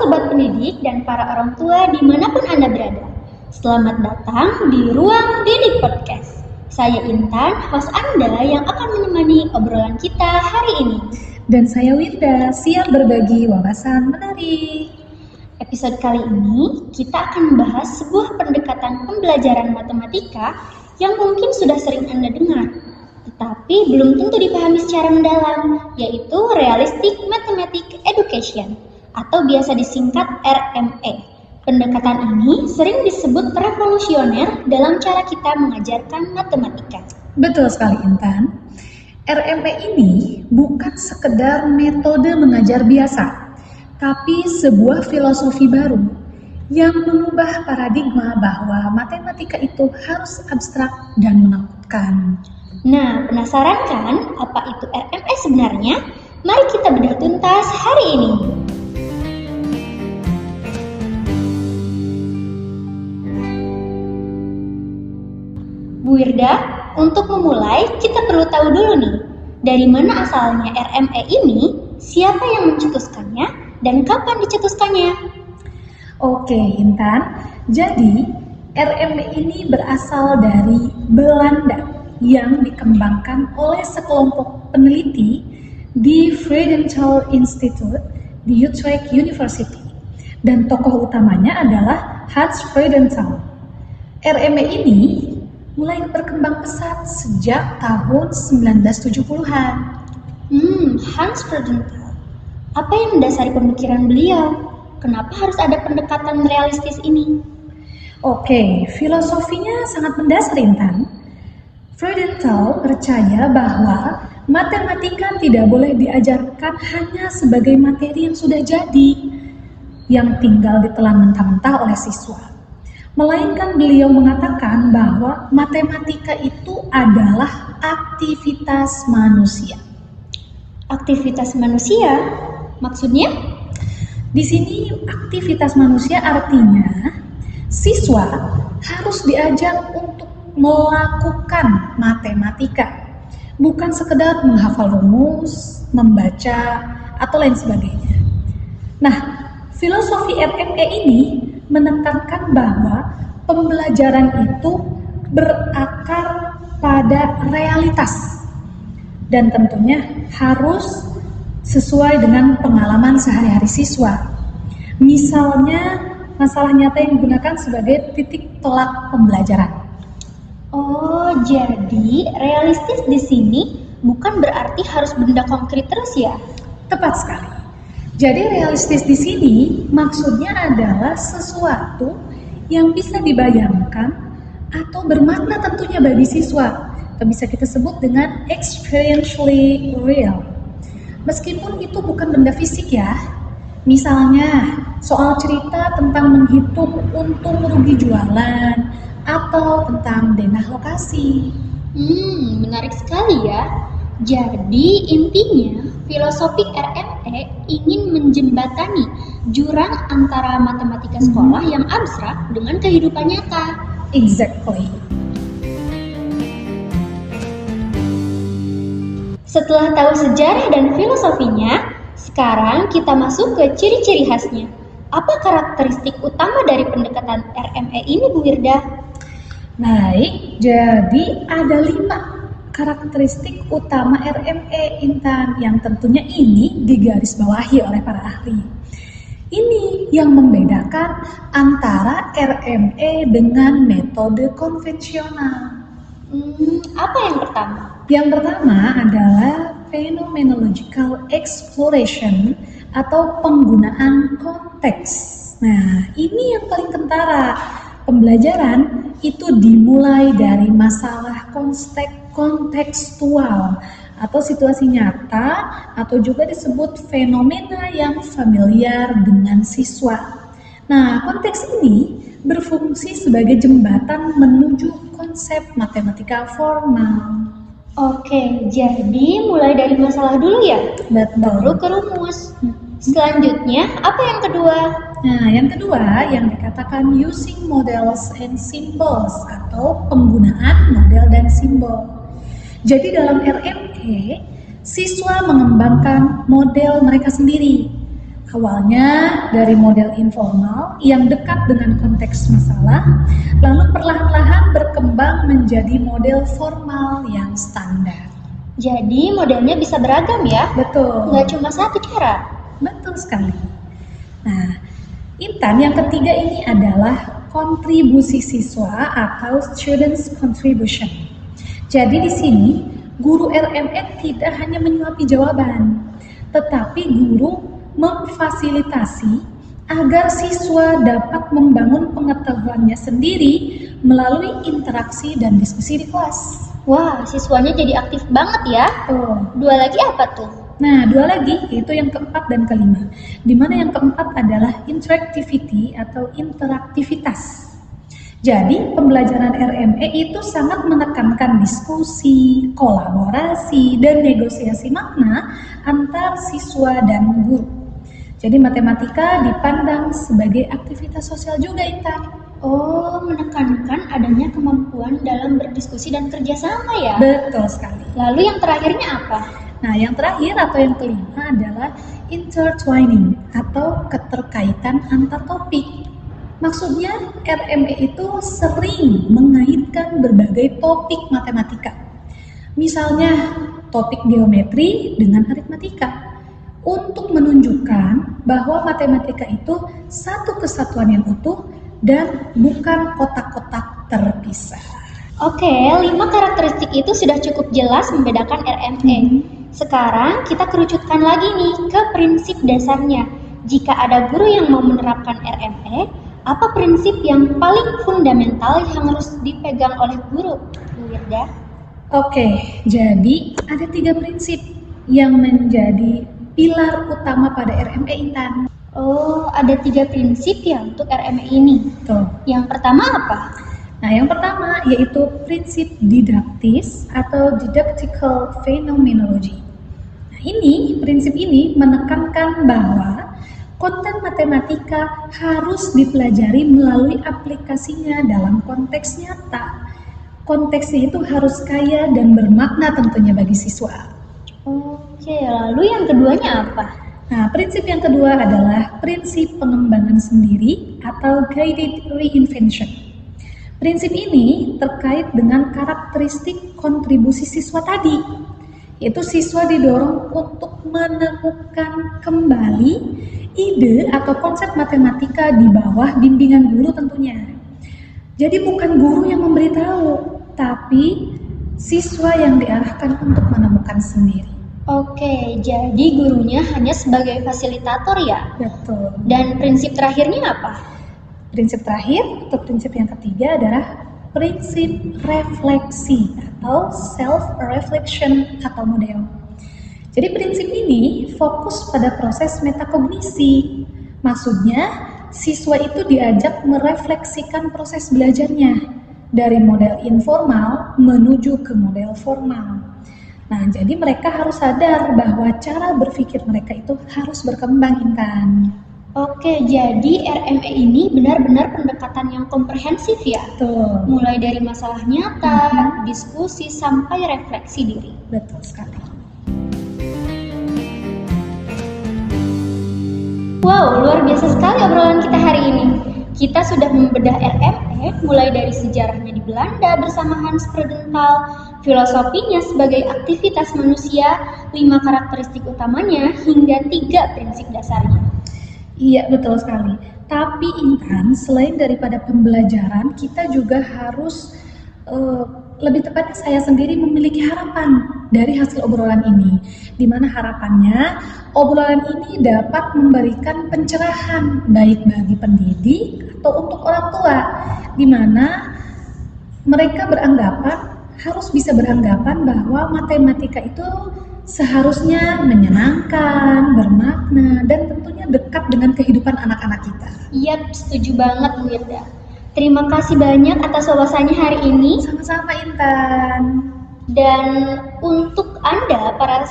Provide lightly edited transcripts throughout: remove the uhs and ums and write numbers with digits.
Sobat Pendidik dan para orang tua dimanapun Anda berada. Selamat datang di Ruang Didik Podcast. Saya Intan, host Anda yang akan menemani obrolan kita hari ini. Dan saya Winda, siap berbagi wawasan menarik. Episode kali ini kita akan membahas sebuah pendekatan pembelajaran matematika yang mungkin sudah sering Anda dengar, tetapi belum tentu dipahami secara mendalam, yaitu Realistic Mathematics Education, atau biasa disingkat RME. Pendekatan ini sering disebut revolusioner dalam cara kita mengajarkan matematika. Betul sekali Intan. RME ini bukan sekedar metode mengajar biasa, tapi sebuah filosofi baru yang mengubah paradigma bahwa matematika itu harus abstrak dan menakutkan. Nah, penasaran kan apa itu RME sebenarnya? Mari kita bedah tuntas hari ini. Bu Wirda, untuk memulai kita perlu tahu dulu nih, dari mana asalnya RME ini, siapa yang mencetuskannya, dan kapan dicetuskannya? Oke Intan, jadi RME ini berasal dari Belanda yang dikembangkan oleh sekelompok peneliti di Freudenthal Institute di Utrecht University, dan tokoh utamanya adalah Hans Freudenthal. RME ini mulai berkembang pesat sejak tahun 1970-an. Hans Freudenthal. Apa yang mendasari pemikiran beliau? Kenapa harus ada pendekatan realistis ini? Oke, filosofinya sangat mendasar Intan. Freudenthal percaya bahwa matematika tidak boleh diajarkan hanya sebagai materi yang sudah jadi, yang tinggal ditelan mentah-mentah oleh siswa. Melainkan beliau mengatakan bahwa matematika itu adalah aktivitas manusia. Aktivitas manusia? Maksudnya? Di sini aktivitas manusia artinya siswa harus diajak untuk melakukan matematika, bukan sekedar menghafal rumus, membaca, atau lain sebagainya. Nah, filosofi RME ini menekankan bahwa pembelajaran itu berakar pada realitas dan tentunya harus sesuai dengan pengalaman sehari-hari siswa. Misalnya, masalah nyata yang digunakan sebagai titik tolak pembelajaran. Oh, jadi realistis di sini bukan berarti harus benda konkret terus ya? Tepat sekali. Jadi realistis di sini maksudnya adalah sesuatu yang bisa dibayangkan atau bermakna tentunya bagi siswa, atau bisa kita sebut dengan experientially real. Meskipun itu bukan benda fisik ya. Misalnya soal cerita tentang menghitung untung rugi jualan atau tentang denah lokasi. Menarik sekali ya. Jadi intinya filosofi RME ingin menjembatani jurang antara matematika sekolah yang abstrak dengan kehidupan nyata. Exactly. Setelah tahu sejarah dan filosofinya, sekarang kita masuk ke ciri-ciri khasnya. Apa karakteristik utama dari pendekatan RME ini, Bu Wirda? Baik, jadi ada 5 karakteristik utama RME Intan yang tentunya ini digarisbawahi oleh para ahli. Ini yang membedakan antara RME dengan metode konvensional. Apa yang pertama? Yang pertama adalah phenomenological exploration atau penggunaan konteks. Nah, ini yang paling kentara. Pembelajaran itu dimulai dari masalah kontekstual atau situasi nyata atau juga disebut fenomena yang familiar dengan siswa. Nah, konteks ini berfungsi sebagai jembatan menuju konsep matematika formal. Oke, jadi mulai dari masalah dulu ya? Baru ke rumus. Selanjutnya, apa yang kedua? Nah, yang kedua yang dikatakan using models and symbols atau penggunaan model dan simbol. Jadi dalam RME, siswa mengembangkan model mereka sendiri. Awalnya dari model informal yang dekat dengan konteks masalah, lalu perlahan-lahan berkembang menjadi model formal yang standar. Jadi modelnya bisa beragam ya? Betul. Nggak cuma satu cara. Betul sekali. Nah, Intan, yang ketiga ini adalah kontribusi siswa atau students contribution. Jadi di sini guru RME tidak hanya menyuapi jawaban, tetapi guru memfasilitasi agar siswa dapat membangun pengetahuannya sendiri melalui interaksi dan diskusi di kelas. Wah, siswanya jadi aktif banget ya. Dua lagi apa tuh? Nah, dua lagi, yaitu yang keempat dan kelima. Di mana yang keempat adalah interactivity atau interaktivitas. Jadi, pembelajaran RME itu sangat menekankan diskusi, kolaborasi, dan negosiasi makna antar siswa dan guru. Jadi, matematika dipandang sebagai aktivitas sosial juga, Intan. Oh, menekankan adanya kemampuan dalam berdiskusi dan kerjasama ya? Betul sekali. Lalu yang terakhirnya apa? Nah, yang terakhir atau yang kelima adalah intertwining atau keterkaitan antar topik. Maksudnya RME itu sering mengaitkan berbagai topik matematika. Misalnya topik geometri dengan aritmatika untuk menunjukkan bahwa matematika itu satu kesatuan yang utuh dan bukan kotak-kotak terpisah. Oke, 5 karakteristik itu sudah cukup jelas membedakan RME. Sekarang kita kerucutkan lagi nih ke prinsip dasarnya. Jika ada guru yang mau menerapkan RME, apa prinsip yang paling fundamental yang harus dipegang oleh guru, Bu Wirda? Oke, jadi ada 3 prinsip yang menjadi pilar utama pada RME, Intan. Oh, ada 3 prinsip ya untuk RME ini. Tuh. Yang pertama apa? Nah, yang pertama yaitu prinsip didaktis atau didactical phenomenology. Nah, prinsip ini menekankan bahwa konten matematika harus dipelajari melalui aplikasinya dalam konteks nyata. Konteksnya itu harus kaya dan bermakna tentunya bagi siswa. Oke, lalu yang keduanya apa? Nah, prinsip yang kedua adalah prinsip pengembangan sendiri atau guided reinvention. Prinsip ini terkait dengan karakteristik kontribusi siswa tadi, yaitu siswa didorong untuk menemukan kembali ide atau konsep matematika di bawah bimbingan guru tentunya. Jadi bukan guru yang memberitahu, tapi siswa yang diarahkan untuk menemukan sendiri. Oke, jadi gurunya hanya sebagai fasilitator ya? Betul. Dan prinsip terakhirnya apa? Prinsip terakhir atau prinsip yang ketiga adalah prinsip refleksi atau self-reflection atau model. Jadi prinsip ini fokus pada proses metakognisi. Maksudnya, siswa itu diajak merefleksikan proses belajarnya dari model informal menuju ke model formal. Nah, jadi mereka harus sadar bahwa cara berpikir mereka itu harus berkembang, Intan. Oke, jadi RME ini benar-benar pendekatan yang komprehensif ya? Betul. Mulai dari masalah nyata, diskusi, sampai refleksi diri. Betul sekali. Wow, luar biasa sekali obrolan kita hari ini. Kita sudah membedah RME mulai dari sejarahnya di Belanda bersama Hans Freudenthal, filosofinya sebagai aktivitas manusia, 5 karakteristik utamanya, hingga 3 prinsip dasarnya. Iya, betul sekali. Tapi Intan, selain daripada pembelajaran, kita juga harus lebih tepatnya saya sendiri memiliki harapan dari hasil obrolan ini. Di mana harapannya obrolan ini dapat memberikan pencerahan baik bagi pendidik atau untuk orang tua, di mana mereka harus bisa beranggapan bahwa matematika itu seharusnya menyenangkan, bermakna, dan tentunya dekat dengan kehidupan anak-anak kita. Iya, setuju banget Bu Wirda. Terima kasih banyak atas wawasannya hari ini. Sama-sama, Intan. Dan untuk Anda, para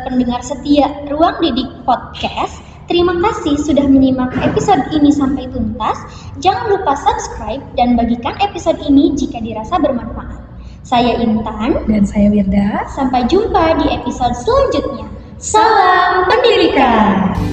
pendengar setia Ruang Didik Podcast, terima kasih sudah menyimak episode ini sampai tuntas. Jangan lupa subscribe dan bagikan episode ini jika dirasa bermanfaat. Saya Intan. Dan saya Wirda. Sampai jumpa di episode selanjutnya. Salam pendidikan!